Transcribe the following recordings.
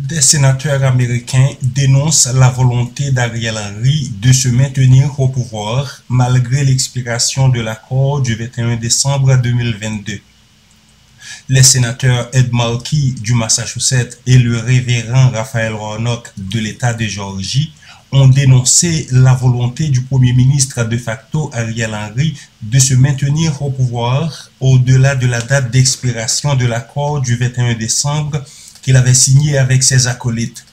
Des sénateurs américains dénoncent la volonté d'Ariel Henry de se maintenir au pouvoir malgré l'expiration de l'accord du 21 décembre 2022. Les sénateurs Ed Markey du Massachusetts et le révérend Raphaël Warnock de l'État de Géorgie ont dénoncé la volonté du Premier ministre de facto Ariel Henry de se maintenir au pouvoir au-delà de la date d'expiration de l'accord du 21 décembre qu'il avait signé avec ses acolytes.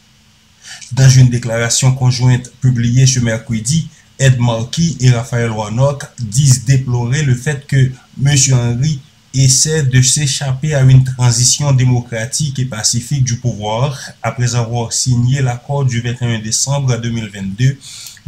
Dans une déclaration conjointe publiée ce mercredi, Ed Markey et Raphaël Warnock disent déplorer le fait que M. Henry essaie de s'échapper à une transition démocratique et pacifique du pouvoir après avoir signé l'accord du 21 décembre 2022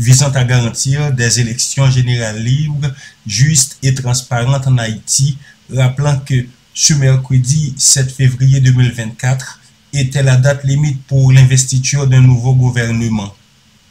visant à garantir des élections générales libres, justes et transparentes en Haïti, rappelant que ce mercredi 7 février 2024 était la date limite pour l'investiture d'un nouveau gouvernement.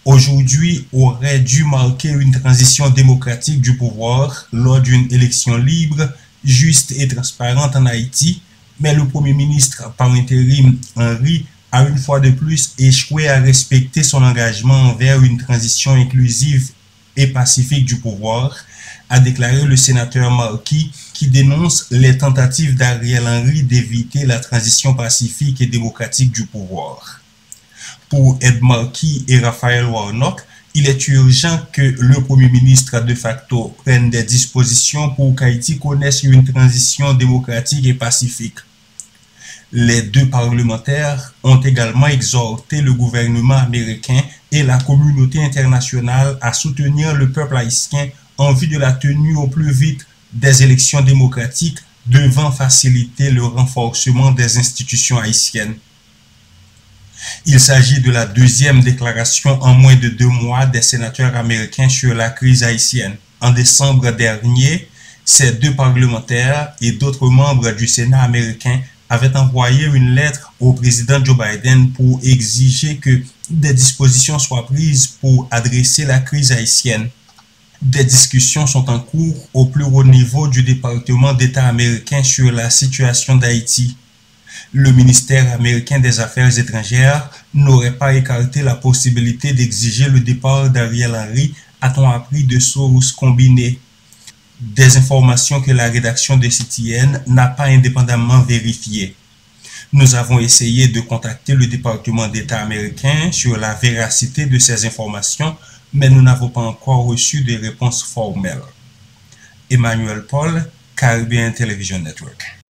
Aujourd'hui aurait dû marquer une transition démocratique du pouvoir lors d'une élection libre, juste et transparente en Haïti, mais le Premier ministre par intérim Henry a une fois de plus échoué à respecter son engagement envers une transition inclusive et pacifique du pouvoir, a déclaré le sénateur Markey, qui dénonce les tentatives d'Ariel Henry d'éviter la transition pacifique et démocratique du pouvoir. Pour Ed Markey et Raphaël Warnock, il est urgent que le Premier ministre de facto prenne des dispositions pour qu'Haïti connaisse une transition démocratique et pacifique. Les deux parlementaires ont également exhorté le gouvernement américain et la communauté internationale à soutenir le peuple haïtien en vue de la tenue au plus vite des élections démocratiques devant faciliter le renforcement des institutions haïtiennes. Il s'agit de la deuxième déclaration en moins de 2 mois des sénateurs américains sur la crise haïtienne. En décembre dernier, ces deux parlementaires et d'autres membres du Sénat américain avaient envoyé une lettre au président Joe Biden pour exiger que des dispositions soient prises pour adresser la crise haïtienne. Des discussions sont en cours au plus haut niveau du département d'État américain sur la situation d'Haïti. Le ministère américain des Affaires étrangères n'aurait pas écarté la possibilité d'exiger le départ d'Ariel Henry, a-t-on appris de sources combinées. Des informations que la rédaction de CTN n'a pas indépendamment vérifiées. Nous avons essayé de contacter le département d'État américain sur la véracité de ces informations, mais nous n'avons pas encore reçu de réponse formelle. Emmanuel Paul, Caribbean Television Network.